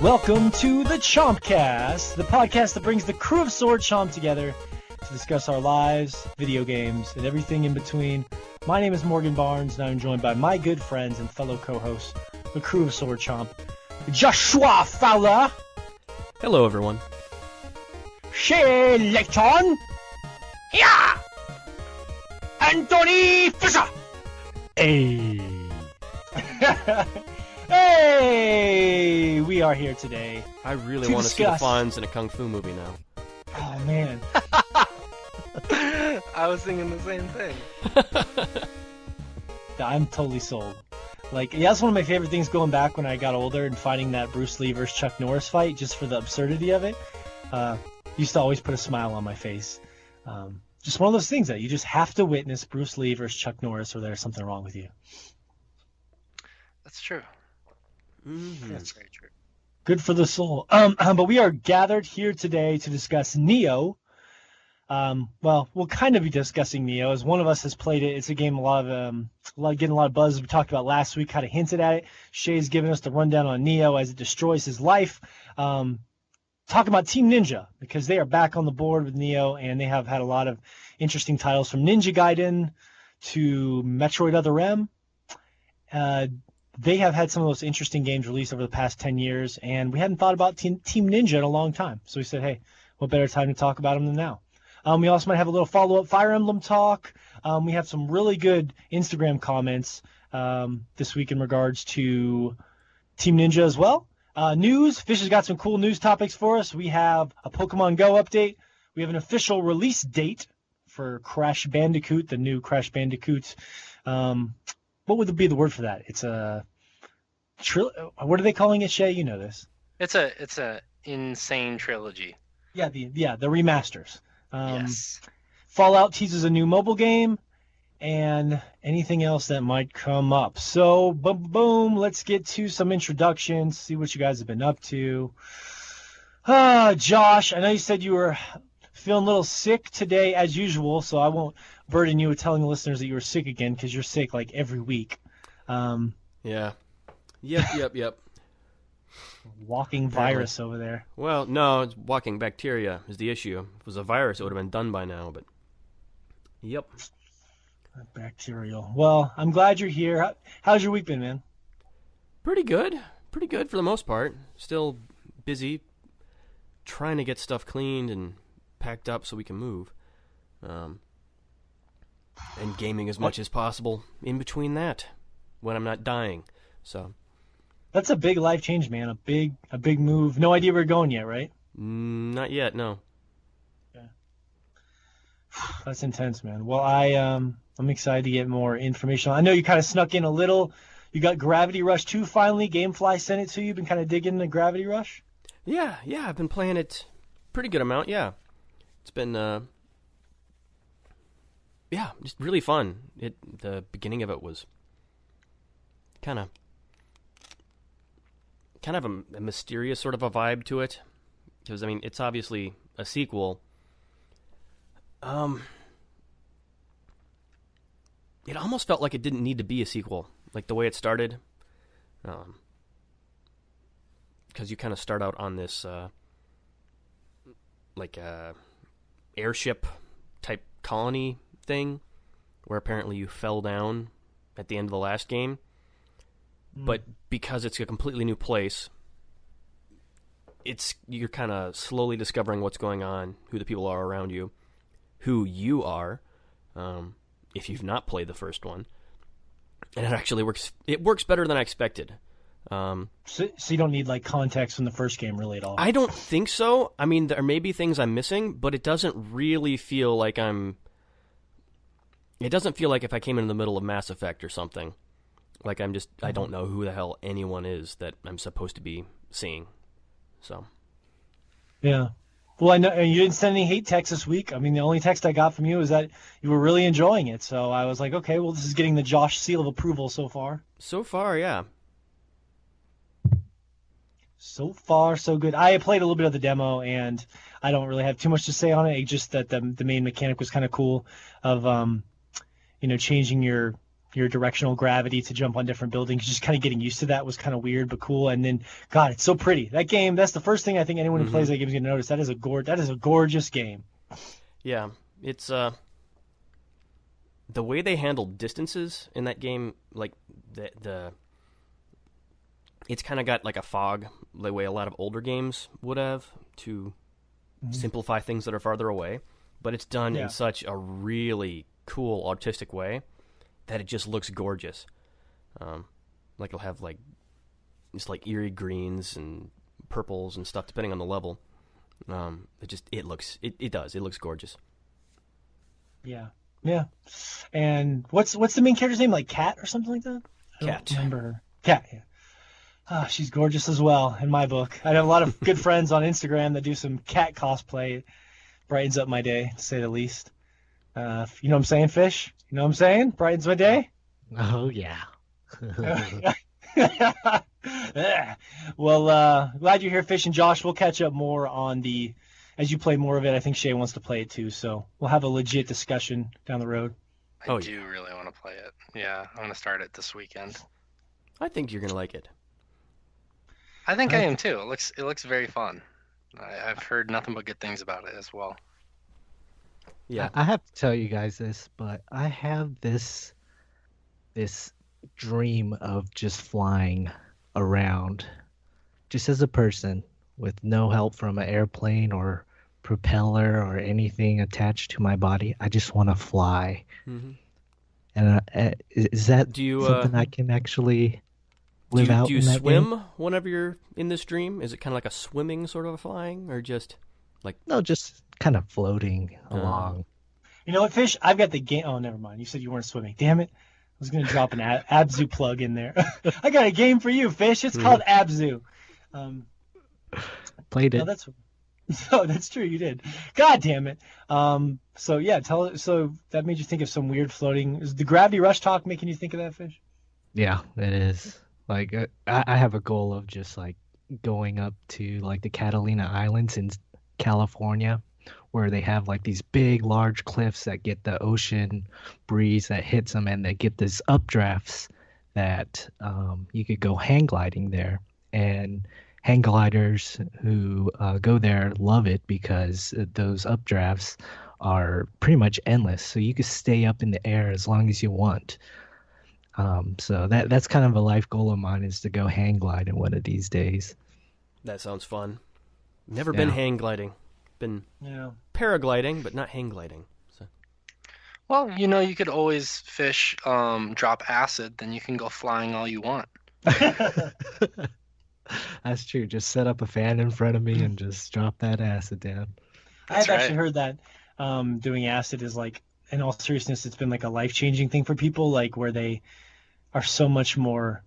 Welcome to the Chompcast, the podcast that brings the crew of Sword Chomp together to discuss our lives, video games, and everything in between. My name is Morgan Barnes, and I'm joined by my good friends and fellow co-hosts, the crew of Sword Chomp, Joshua Fowler. Hello, everyone. Shea Lecton. Yeah! Anthony Fisher. Hey. Hey! We are here today. I really want to see the Fonz in a Kung Fu movie now. Oh, man. I was thinking the same thing. I'm totally sold. Like, yeah, that's one of my favorite things going back when I got older and finding that Bruce Lee versus Chuck Norris fight, just for the absurdity of it. Used to always put a smile on my face. Just one of those things that you just have to witness Bruce Lee versus Chuck Norris or there's something wrong with you. That's true. Mm-hmm. That's very true. Good for the soul. But we are gathered here today to discuss Nioh. Well, we'll kind of be discussing Nioh, as one of us has played it. It's a game getting a lot of buzz. We talked about last week, kind of hinted at it. Shea's given us the rundown on Nioh as it destroys his life. Talking about Team Ninja, because they are back on the board with Nioh, and they have had a lot of interesting titles from Ninja Gaiden to Metroid Other M. They have had some of those interesting games released over the past 10 years, and we hadn't thought about Team Ninja in a long time. So we said, hey, what better time to talk about them than now? We also might have a little follow-up Fire Emblem talk. We have some really good Instagram comments this week in regards to Team Ninja as well. News. Fish has got some cool news topics for us. We have a Pokemon Go update. We have an official release date for Crash Bandicoot, the new Crash Bandicoot. What would be the word for that? It's a what are they calling it, Shea? You know this. It's a insane trilogy. Yeah, the remasters. Yes. Fallout teases a new mobile game, and anything else that might come up. So, boom, let's get to some introductions, see what you guys have been up to. Josh, I know you said you were feeling a little sick today as usual, so I won't burden you with telling the listeners that you were sick again, because you're sick like every week. Yeah. Yep. Walking virus over there. Well, no, it's walking bacteria is the issue. If it was a virus, it would have been done by now, but... Yep. Bacterial. Well, I'm glad you're here. How's your week been, man? Pretty good for the most part. Still busy trying to get stuff cleaned and packed up so we can move. And gaming as much as possible in between that when I'm not dying. So that's a big life change, man. A big move. No idea where you're going yet, right? Not yet, no. Yeah. That's intense, man. Well, I'm excited to get more information. I know you kind of snuck in a little. You got Gravity Rush 2 finally. Gamefly sent it to you. Been kind of digging into Gravity Rush? Yeah. I've been playing it pretty good amount, yeah. It's been, just really fun. The beginning of it was kind of a mysterious sort of a vibe to it. Because, I mean, it's obviously a sequel. It almost felt like it didn't need to be a sequel, like the way it started. Because you kind of start out on this, airship type colony thing, where apparently you fell down at the end of the last game. But because it's a completely new place, you're kind of slowly discovering what's going on, who the people are around you, who you are, if you've not played the first one. And it actually works. It works better than I expected. So you don't need like context from the first game really at all? I don't think so. I mean, there may be things I'm missing, but it doesn't really feel like it doesn't feel like if I came in the middle of Mass Effect or something. Like I don't know who the hell anyone is that I'm supposed to be seeing. So. Yeah. Well, I know, and you didn't send any hate text this week. I mean, the only text I got from you is that you were really enjoying it. So I was like, okay, well, this is getting the Josh seal of approval so far. So far, yeah. So far, so good. I played a little bit of the demo, and I don't really have too much to say on it. It's just that the main mechanic was kind of cool of, changing your your directional gravity to jump on different buildings. Just kind of getting used to that was kind of weird but cool. And then, God, it's so pretty. That game, that's the first thing I think anyone who plays that game is going to notice. That is a gorgeous game. Yeah, it's the way they handled distances in that game, like it's kind of got like a fog, the way a lot of older games would have, to simplify things that are farther away. But it's done in such a really cool, artistic way that it just looks gorgeous. Like it'll have like it's like eerie greens and purples and stuff depending on the level. It looks gorgeous. Yeah. Yeah. And what's the main character's name? Like Cat or something like that? I Cat. don't remember her. Cat, yeah. Oh, she's gorgeous as well in my book. I have a lot of good friends on Instagram that do some Cat cosplay. It brightens up my day, to say the least. You know what I'm saying, Fish? You know what I'm saying? Brightens my day? Oh, yeah. Well, glad you're here, Fish and Josh. We'll catch up more as you play more of it. I think Shea wants to play it too, so we'll have a legit discussion down the road. I do really want to play it. Yeah, I'm going to start it this weekend. I think you're going to like it. I think I am too. It looks very fun. I've heard nothing but good things about it as well. Yeah. I have to tell you guys this, but I have this dream of just flying around, just as a person, with no help from an airplane or propeller or anything attached to my body. I just want to fly. Mm-hmm. And is that something I can actually live out? Do you in that swim game? whenever you're in this dream? Is it kind of like a swimming sort of a flying, or just like... No, just kind of floating along. You know what, Fish? I've got the game. Oh, never mind. You said you weren't swimming. Damn it. I was going to drop an Abzu plug in there. I got a game for you, Fish. It's called Abzu. Played it. That's true. You did. God damn it. So that made you think of some weird floating. Is the Gravity Rush talk making you think of that, Fish? Yeah, it is. Like I have a goal of just like going up to like the Catalina Islands in California, where they have like these big, large cliffs that get the ocean breeze that hits them, and they get these updrafts that you could go hang gliding there. And hang gliders who go there love it because those updrafts are pretty much endless. So you could stay up in the air as long as you want. So that's kind of a life goal of mine, is to go hang glide in one of these days. That sounds fun. Never been hang gliding. Been paragliding, but not hang gliding. So. Well, you could always Fish drop acid, then you can go flying all you want. That's true. Just set up a fan in front of me and just drop that acid down. I've actually heard that doing acid is like, in all seriousness, it's been like a life-changing thing for people, like where they are so much more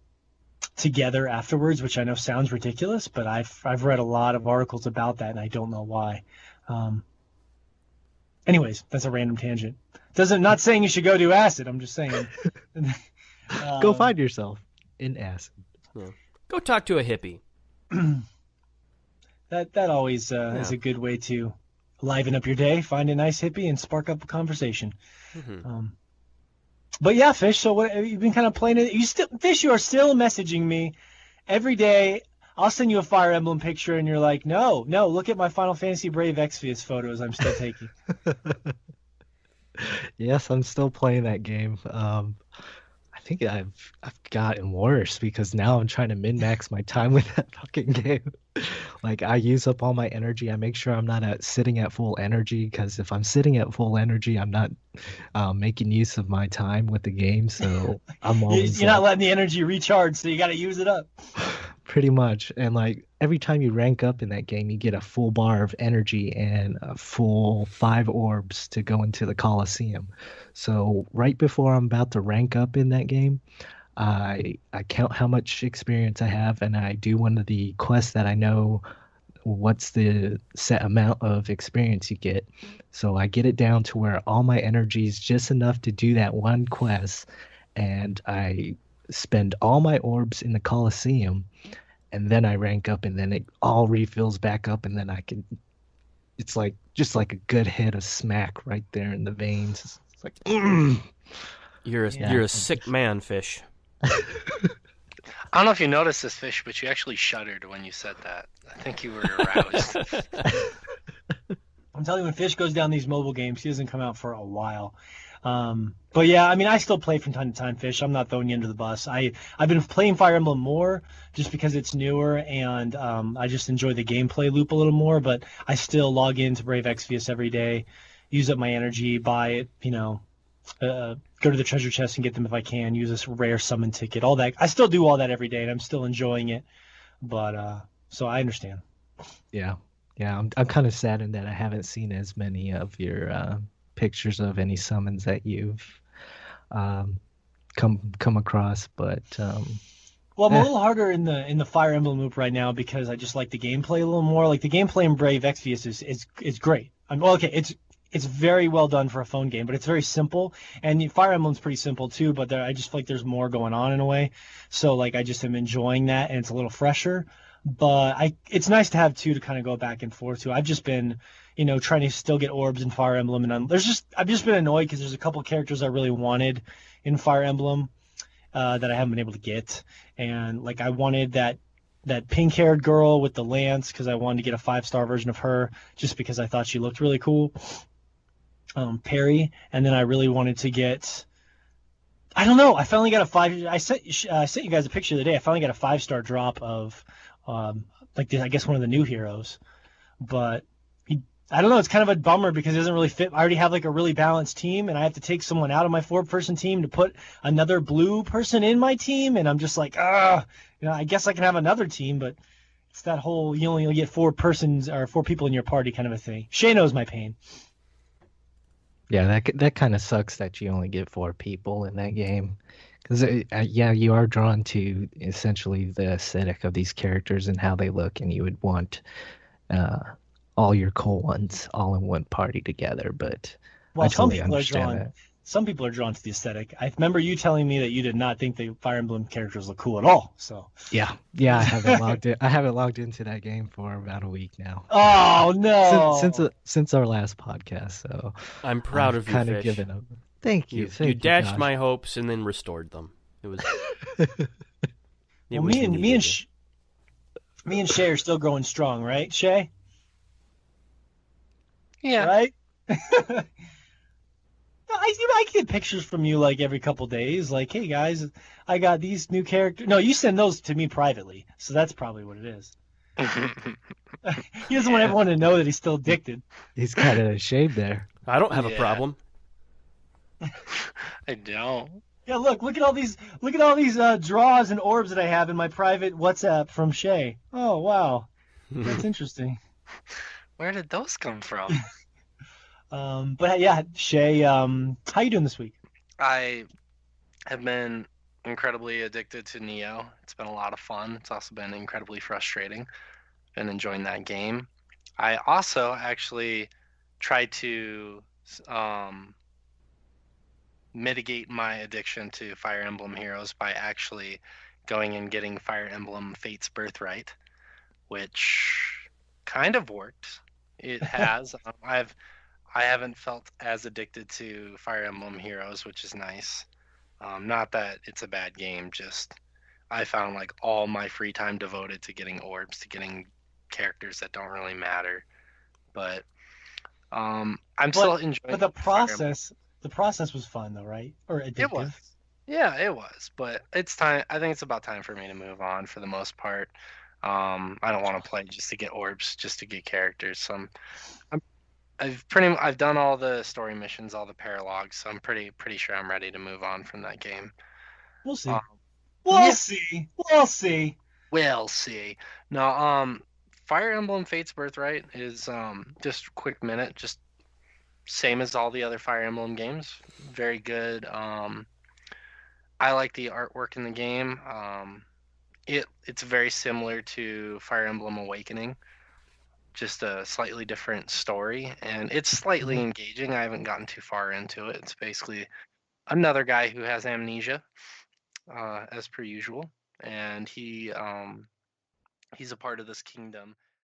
together afterwards, which I know sounds ridiculous, but I've read a lot of articles about that, and I don't know why. Anyways, that's a random tangent. Not saying you should go do acid. I'm just saying. Go find yourself in acid. Yeah. Go talk to a hippie. That always is a good way to liven up your day. Find a nice hippie and spark up a conversation. Mm-hmm. But yeah, Fish. So what you've been kind of playing it? Fish, you are still messaging me every day. I'll send you a Fire Emblem picture, and you're like, no, look at my Final Fantasy Brave Exvius photos I'm still taking. Yes, I'm still playing that game. I think I've gotten worse because now I'm trying to min-max my time with that fucking game. Like, I use up all my energy. I make sure I'm not sitting at full energy, because if I'm sitting at full energy, I'm not making use of my time with the game. So I'm always you're not letting the energy recharge, so you got to use it up. Pretty much. And like every time you rank up in that game, you get a full bar of energy and a full 5 orbs to go into the Coliseum. So right before I'm about to rank up in that game, I count how much experience I have, and I do one of the quests that I know what's the set amount of experience you get. So I get it down to where all my energy is just enough to do that one quest, and I spend all my orbs in the Coliseum, and then I rank up, and then it all refills back up, and then I can... It's like just like a good hit of smack right there in the veins. It's like... You're a sick man, Fish. I don't know if you noticed this, Fish, but you actually shuddered when you said that. I think you were aroused. I'm telling you, when Fish goes down these mobile games, he doesn't come out for a while. But yeah, I mean, I still play from time to time, Fish. I'm not throwing you under the bus. I've been playing Fire Emblem more just because it's newer, and I just enjoy the gameplay loop a little more. But I still log into Brave Exvius every day, use up my energy, buy it, go to the treasure chest and get them if I can, use this rare summon ticket, all that. I still do all that every day, and I'm still enjoying it. But so I understand. Yeah. I'm kind of saddened that I haven't seen as many of your pictures of any summons that you've come across, but well, I'm a little harder in the Fire Emblem loop right now because I just like the gameplay a little more. Like the gameplay in Brave Exvius is great. It's very well done for a phone game, but it's very simple. And Fire Emblem's pretty simple too, but I just feel like there's more going on in a way. So like I just am enjoying that, and it's a little fresher. But it's nice to have two to kind of go back and forth to. I've just been, trying to still get orbs in Fire Emblem, and I've just been annoyed because there's a couple characters I really wanted in Fire Emblem that I haven't been able to get, and like I wanted that pink-haired girl with the lance because I wanted to get a 5-star version of her just because I thought she looked really cool. Perry, and then I really wanted to get. I don't know. I finally got a 5. I sent you guys a picture the other day. I finally got a 5-star drop of I guess one of the new heroes, but I don't know. It's kind of a bummer because it doesn't really fit. I already have like a really balanced team, and I have to take someone out of my 4-person team to put another blue person in my team, and I'm just like, I guess I can have another team, but it's that whole you only get 4 persons or 4 people in your party kind of a thing. Shea knows my pain. Yeah, that kind of sucks that you only get 4 people in that game. Because, you are drawn to essentially the aesthetic of these characters and how they look, and you would want all your cool ones all in one party together. But I totally understand that. Some people are drawn to the aesthetic. I remember you telling me that you did not think the Fire Emblem characters look cool at all. So yeah, I haven't logged in. I haven't logged into that game for about a week now. Oh no! Since our last podcast, so I'm proud of you, kind of Fish. given up. Thank you. You dashed my hopes and then restored them. It was. Me and Shea are still growing strong, right, Shea? Yeah. Right. I get pictures from you like every couple days, like, hey guys, I got these new characters. No, you send those to me privately, so that's probably what it is. He doesn't want everyone to know that he's still addicted. He's kind of ashamed there. I don't have a problem. I don't. Yeah, look at all these draws and orbs that I have in my private WhatsApp from Shea. Oh wow, that's interesting. Where did those come from? But yeah, Shea, how you doing this week? I have been incredibly addicted to Nioh. It's been a lot of fun. It's also been incredibly frustrating. Been enjoying that game. I also actually tried to mitigate my addiction to Fire Emblem Heroes by actually going and getting Fire Emblem Fate's Birthright, which kind of worked. It has. I haven't felt as addicted to Fire Emblem Heroes, which is nice. Not that it's a bad game, just I found like all my free time devoted to getting orbs, to getting characters that don't really matter. But I'm still enjoying. But the process was fun though, right? Or addictive? It was. Yeah, it was. But it's time. I think it's about time for me to move on for the most part. I don't want to play just to get orbs, just to get characters. So I've done all the story missions, all the paralogs, so I'm pretty sure I'm ready to move on from that game. We'll see. We'll see. We'll see. No, Fire Emblem Fate's Birthright is just a quick minute, just same as all the other Fire Emblem games. Very good. I like the artwork in the game. It's very similar to Fire Emblem Awakening. Just a slightly different story, and it's slightly engaging. I haven't gotten too far into it. It's basically another guy who has amnesia, as per usual, and he's a part of this kingdom